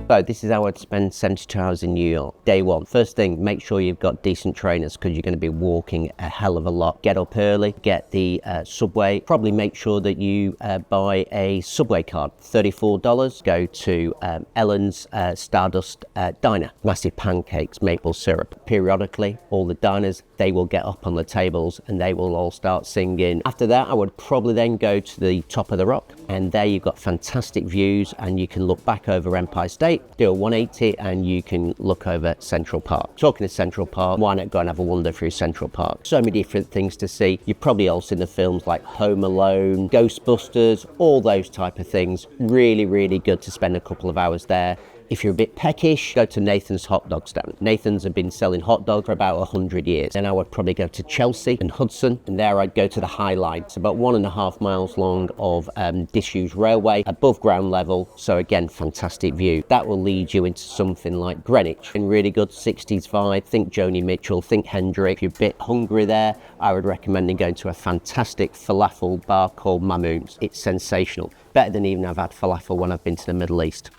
So this is how I'd spend 72 hours in New York. Day one, first thing, make sure you've got decent trainers because you're going to be walking a hell of a lot. Get up early, get the subway. Probably make sure that you buy a subway card, $34. Go to Ellen's Stardust Diner. Massive pancakes, maple syrup. Periodically, all the diners, they will get up on the tables and they will all start singing. After that, I would probably then go to the top of the rock, and there you've got fantastic views and you can look back over Empire State, do a 180 and you can look over Central Park. Talking of Central Park, why not go and have a wander through Central Park? So many different things to see. You've probably all seen the films like Home Alone, Ghostbusters, all those type of things. Really, really good to spend a couple of hours there. If you're a bit peckish, go to Nathan's hot dog stand. Nathan's have been selling hot dogs for about 100 years. Then I would probably go to Chelsea and Hudson, and there I'd go to the High Line. It's about 1.5 miles long of disused railway, above ground level. So again, fantastic view. That will lead you into something like Greenwich. And really good 60s vibe. Think Joni Mitchell, think Hendrix. If you're a bit hungry there, I would recommend going to a fantastic falafel bar called Mamoun's. It's sensational. Better than even I've had falafel when I've been to the Middle East.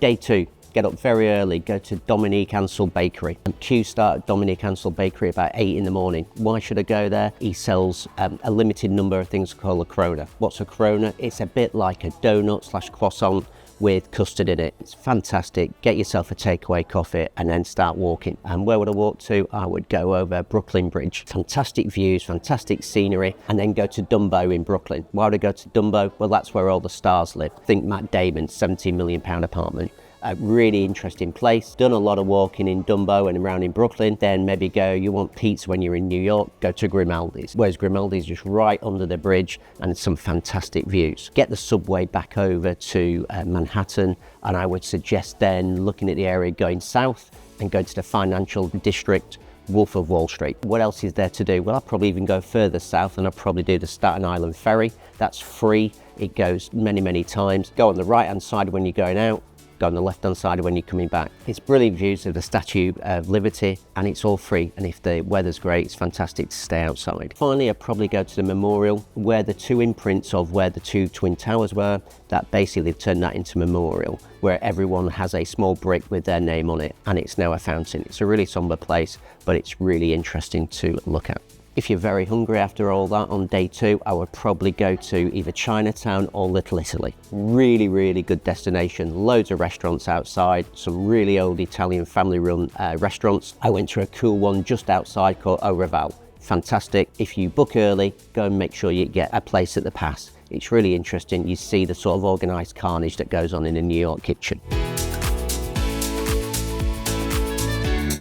Day two, get up very early, go to Dominique Ansel Bakery. Queue start at Dominique Ansel Bakery about 8 in the morning. Why should I go there? He sells a limited number of things called a Corona. What's a Corona? It's a bit like a donut / croissant with custard in it. It's fantastic. Get yourself a takeaway coffee and then start walking. And where would I walk to? I would go over Brooklyn Bridge. Fantastic views, fantastic scenery, and then go to Dumbo in Brooklyn. Why would I go to Dumbo? Well, that's where all the stars live. Think Matt Damon's £17 million apartment. A really interesting place. Done a lot of walking in Dumbo and around in Brooklyn. Then maybe you want pizza when you're in New York, go to Grimaldi's. Whereas Grimaldi's just right under the bridge and some fantastic views. Get the subway back over to Manhattan, and I would suggest then looking at the area going south and go to the financial district, Wolf of Wall Street. What else is there to do? Well, I'll probably even go further south and I'll probably do the Staten Island Ferry. That's free. It goes many, many times. Go on the right hand side when you're going out, go on the left hand side when you're coming back. It's brilliant views of the Statue of Liberty, and it's all free, and if the weather's great, it's fantastic to stay outside. Finally, I'd probably go to the memorial where the two imprints of where the two twin towers were, that basically they've turned that into memorial, where everyone has a small brick with their name on it, and it's now a fountain. It's a really somber place, but it's really interesting to look at. If you're very hungry after all that, on day two, I would probably go to either Chinatown or Little Italy. Really, really good destination. Loads of restaurants outside, some really old Italian family-run restaurants. I went to a cool one just outside called Au Reval. Fantastic. If you book early, go and make sure you get a place at the pass. It's really interesting. You see the sort of organised carnage that goes on in a New York kitchen.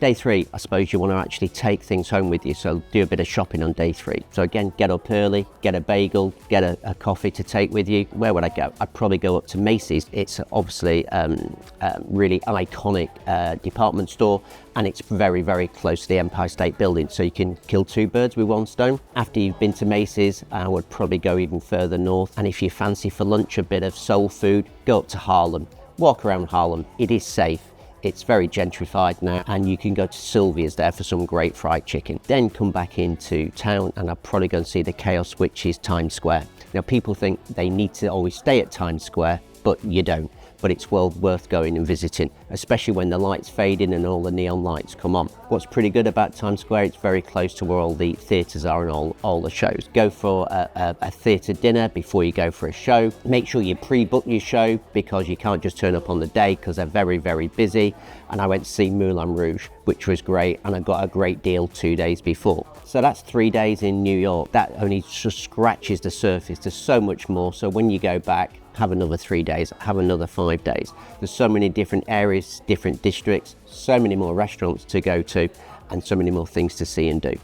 Day three, I suppose you want to actually take things home with you, so do a bit of shopping on day three. So again, get up early, get a bagel, get a coffee to take with you. Where would I go? I'd probably go up to Macy's. It's obviously really iconic department store, and it's very, very close to the Empire State Building, so you can kill two birds with one stone. After you've been to Macy's, I would probably go even further north, and if you fancy for lunch a bit of soul food, go up to Harlem. Walk around Harlem. It is safe. It's very gentrified now, and you can go to Sylvia's there for some great fried chicken. Then come back into town, and I'll probably go and see the chaos, which is Times Square. Now, people think they need to always stay at Times Square, but you don't. But it's well worth going and visiting, especially when the lights fade in and all the neon lights come on. What's pretty good about Times Square, it's very close to where all the theatres are and all the shows. Go for a theatre dinner before you go for a show. Make sure you pre-book your show, because you can't just turn up on the day, because they're very, very busy. And I went to see Moulin Rouge, which was great, and I got a great deal 2 days before. So that's 3 days in New York. That only just scratches the surface. There's so much more. So when you go back, have another 3 days, have another 5 days. There's so many different areas, different districts, so many more restaurants to go to, and so many more things to see and do.